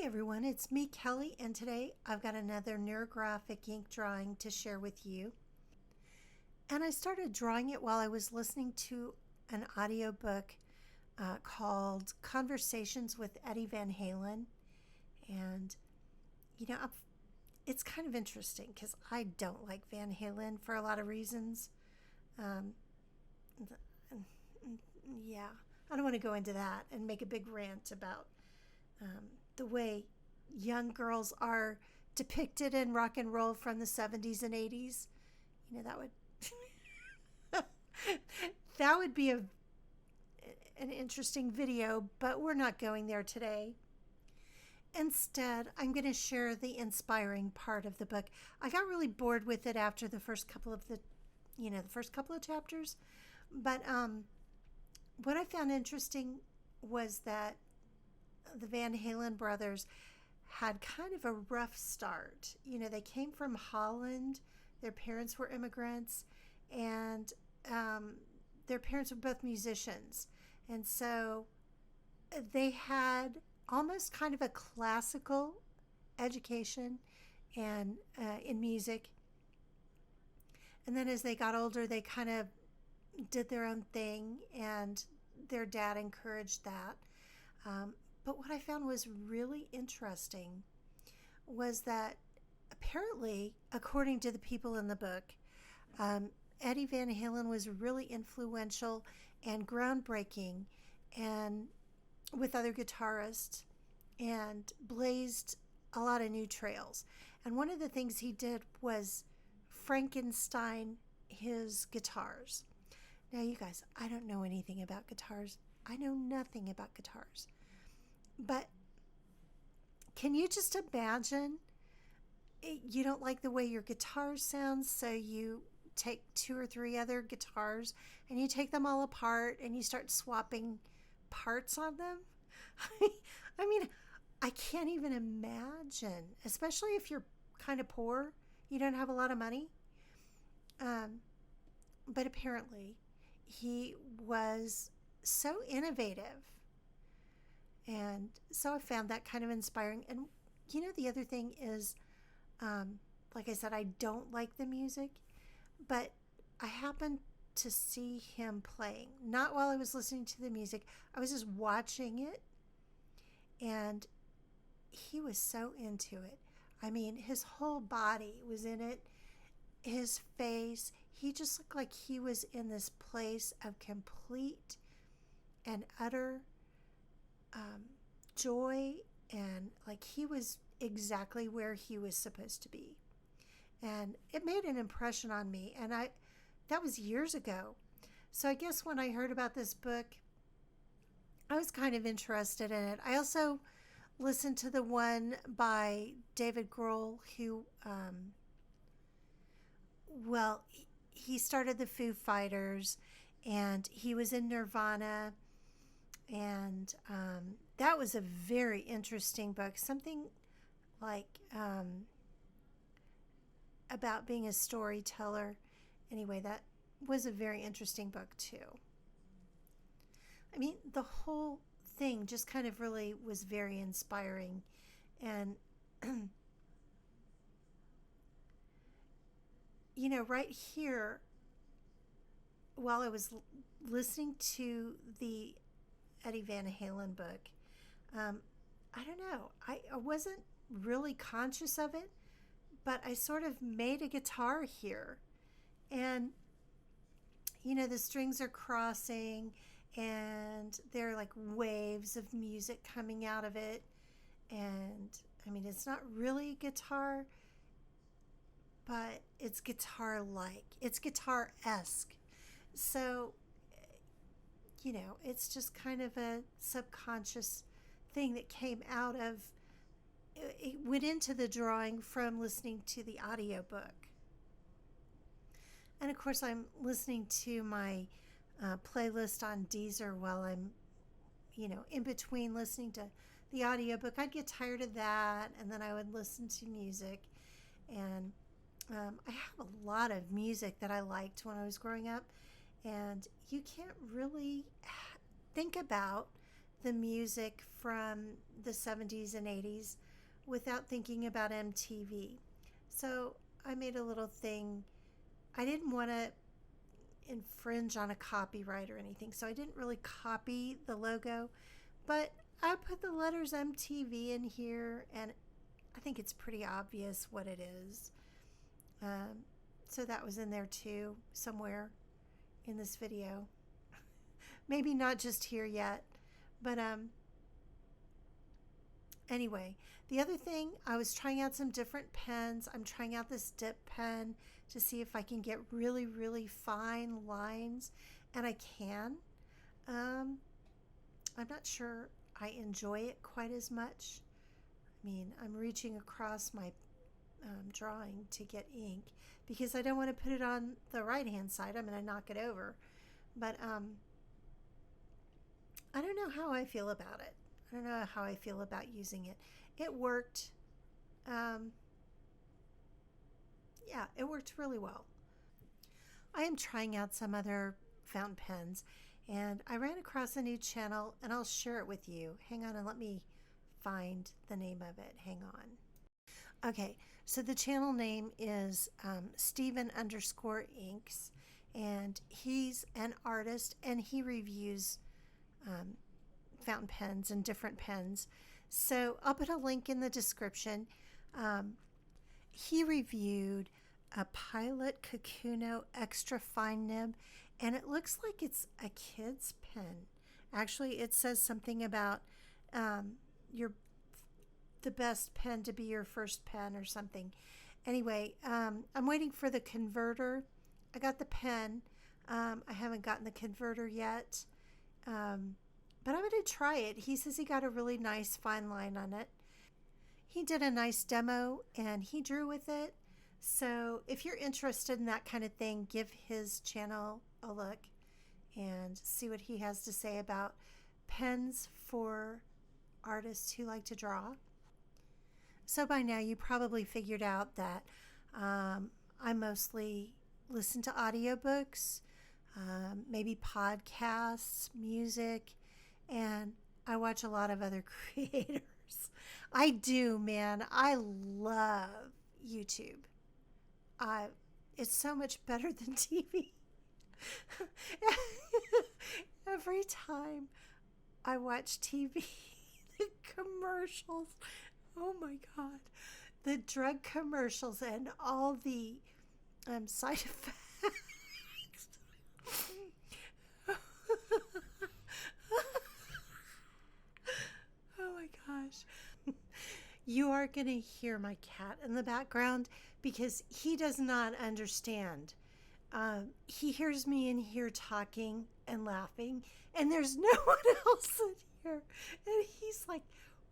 Hey everyone, it's me, Kelly, and today I've got another neurographic ink drawing to share with you. And I started drawing it while I was listening to an audiobook called Conversations with Eddie Van Halen. And, it's kind of interesting because I don't like Van Halen for a lot of reasons. Um, yeah, I don't want to go into that and make a big rant about the way young girls are depicted in rock and roll from the 70s and 80s. That would that would be an interesting video, but we're not going there today. Instead, I'm going to share the inspiring part of the book. I got really bored with it after the first couple of chapters, but what I found interesting was that the Van Halen brothers had kind of a rough start. They came from Holland. Their parents were immigrants, and their parents were both musicians. And so they had almost kind of a classical education and in music. And then as they got older, they kind of did their own thing, and their dad encouraged that. But what I found was really interesting was that apparently, according to the people in the book, Eddie Van Halen was really influential and groundbreaking and with other guitarists and blazed a lot of new trails. And one of the things he did was Frankenstein his guitars. Now, you guys, I don't know anything about guitars. I know nothing about guitars. But can you just imagine you don't like the way your guitar sounds, so you take 2 or 3 other guitars and you take them all apart and you start swapping parts on them? I mean, I can't even imagine, especially if you're kind of poor, you don't have a lot of money. But apparently he was so innovative. And so I found that kind of inspiring. And the other thing is, like I said, I don't like the music, but I happened to see him playing. Not while I was listening to the music. I was just watching it, and he was so into it. I mean, his whole body was in it. His face, he just looked like he was in this place of complete and utter joy, and like he was exactly where he was supposed to be. And it made an impression on me, and that was years ago. So I guess when I heard about this book, I was kind of interested in it. I also listened to the one by David Grohl, who he started the Foo Fighters, and he was in Nirvana. And that was a very interesting book. Something like about being a storyteller. Anyway, that was a very interesting book too. I mean, the whole thing just kind of really was very inspiring. And, right here, while I was listening to the Eddie Van Halen book, I don't know, I wasn't really conscious of it, but I sort of made a guitar here, and the strings are crossing, and there are like waves of music coming out of it. And I mean, it's not really guitar, but it's guitar-like, it's guitar-esque. So it's just kind of a subconscious thing that came out of, it went into the drawing from listening to the audiobook. And of course, I'm listening to my playlist on Deezer while I'm, in between listening to the audiobook. I'd get tired of that, and then I would listen to music. And I have a lot of music that I liked when I was growing up. And you can't really think about the music from the 70s and 80s without thinking about MTV. So I made a little thing. I didn't want to infringe on a copyright or anything, so I didn't really copy the logo, but I put the letters MTV in here, and I think it's pretty obvious what it is. So that was in there too, somewhere in this video. Maybe not just here yet, but anyway, the other thing, I was trying out some different pens. I'm trying out this dip pen to see if I can get really, really fine lines, and I can. I'm not sure I enjoy it quite as much. I mean, I'm reaching across my drawing to get ink because I don't want to put it on the right hand side. I'm going to knock it over. But I don't know how I feel about it. I don't know how I feel about using it. It worked. Yeah, it worked really well. I am trying out some other fountain pens, and I ran across a new channel, and I'll share it with you. Hang on and let me find the name of it. Hang on. Okay, so the channel name is Steven_inks, and he's an artist, and he reviews fountain pens and different pens. So I'll put a link in the description. He reviewed a Pilot Kakuno extra fine nib, and it looks like it's a kid's pen. Actually, it says something about the best pen to be your first pen or something. Anyway, I'm waiting for the converter. I got the pen. I haven't gotten the converter yet, but I'm going to try it. He says he got a really nice fine line on it. He did a nice demo, and he drew with it. So if you're interested in that kind of thing, give his channel a look and see what he has to say about pens for artists who like to draw. So by now you probably figured out that I mostly listen to audiobooks, maybe podcasts, music, and I watch a lot of other creators. I do, man. I love YouTube. It's so much better than TV. Every time I watch TV, the commercials, oh my God, the drug commercials and all the side effects. Oh my gosh. You are going to hear my cat in the background because he does not understand. He hears me in here talking and laughing, and there's no one else in here. And he's like,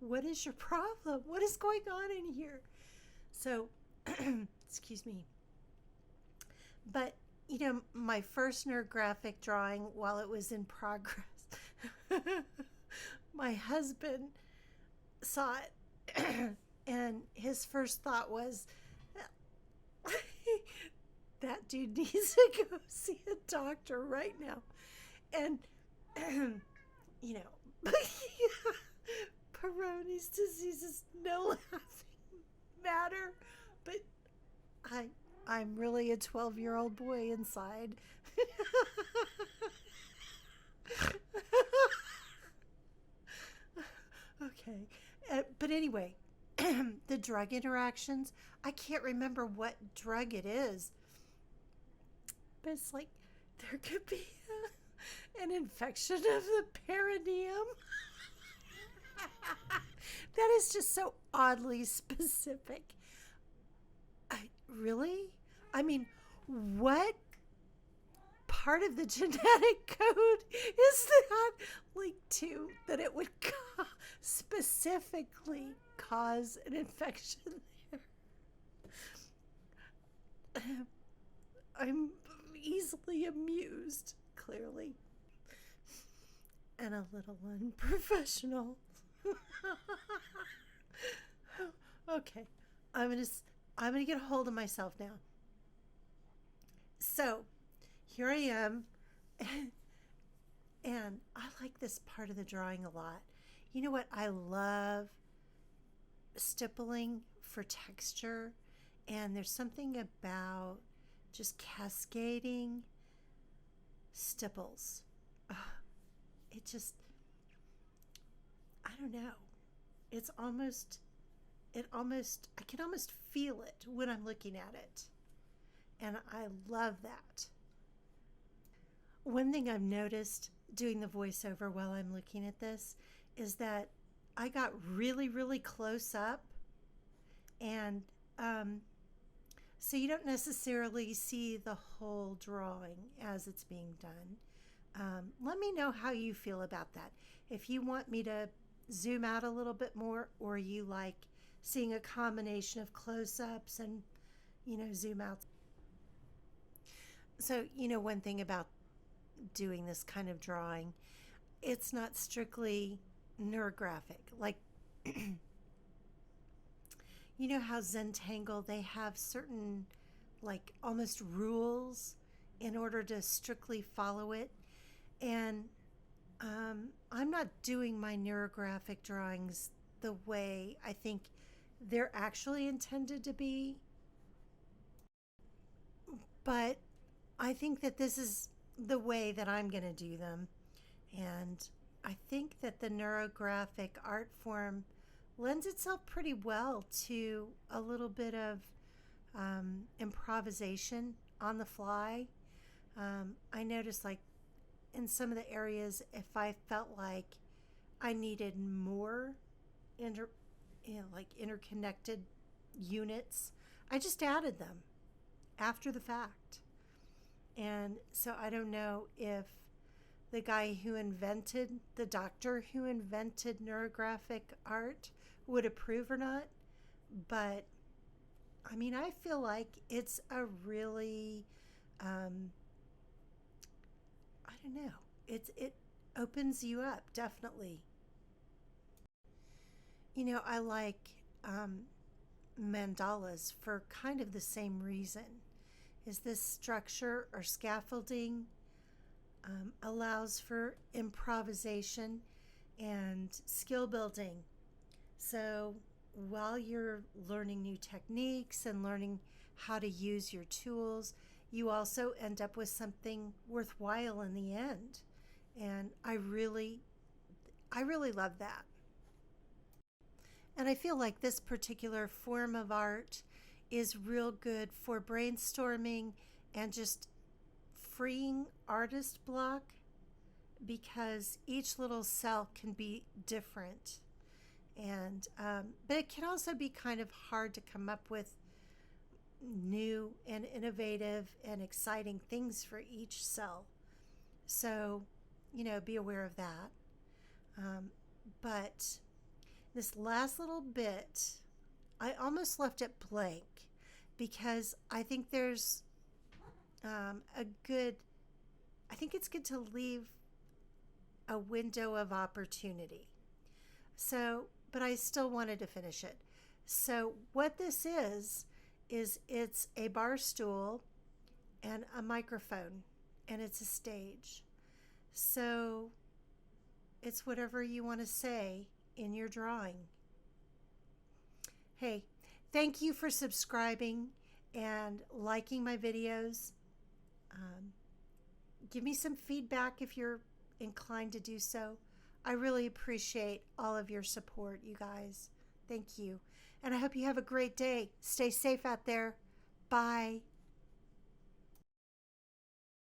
what is your problem? What is going on in here? So, excuse me. But, you know, my first neurographic drawing while it was in progress, my husband saw it, and his first thought was, that dude needs to go see a doctor right now. And, you know, Peyronie's disease is no laughing matter, but I'm really a 12-year-old boy inside. Okay. But anyway, the drug interactions, I can't remember what drug it is. But it's like there could be an infection of the perineum. That is just so oddly specific. Really? I mean, what part of the genetic code is that linked to that it would specifically cause an infection there? I'm easily amused, clearly, and a little unprofessional. Okay, I'm gonna get a hold of myself now. So here I am And I like this part of the drawing a lot. You know what? I love stippling for texture, and there's something about just cascading stipples. Ugh, it just, I don't know. It's almost, I can almost feel it when I'm looking at it. And I love that. One thing I've noticed doing the voiceover while I'm looking at this is that I got really, really close up, and so you don't necessarily see the whole drawing as it's being done. Let me know how you feel about that. If you want me to zoom out a little bit more, or you like seeing a combination of close-ups and, zoom out. So, one thing about doing this kind of drawing, it's not strictly neurographic. Like, you know how Zentangle, they have certain, like, almost rules in order to strictly follow it. And I'm not doing my neurographic drawings the way I think they're actually intended to be. But I think that this is the way that I'm going to do them. And I think that the neurographic art form lends itself pretty well to a little bit of improvisation on the fly. I noticed, like, in some of the areas, if I felt like I needed more interconnected units, I just added them after the fact. And so I don't know if the doctor who invented neurographic art would approve or not, but I mean, I feel like it's a really, I don't know, it opens you up, definitely. I like mandalas for kind of the same reason. Is this structure or scaffolding allows for improvisation and skill building. So while you're learning new techniques and learning how to use your tools, you also end up with something worthwhile in the end. And I really love that. And I feel like this particular form of art is real good for brainstorming and just freeing artist block, because each little cell can be different. And but it can also be kind of hard to come up with new and innovative and exciting things for each cell. So, be aware of that. But this last little bit, I almost left it blank because I think there's I think it's good to leave a window of opportunity. So, but I still wanted to finish it. So what this is it's a bar stool and a microphone, and it's a stage. So it's whatever you want to say in your drawing. Hey, thank you for subscribing and liking my videos. Give me some feedback if you're inclined to do so. I really appreciate all of your support, you guys. Thank you. And I hope you have a great day. Stay safe out there. Bye.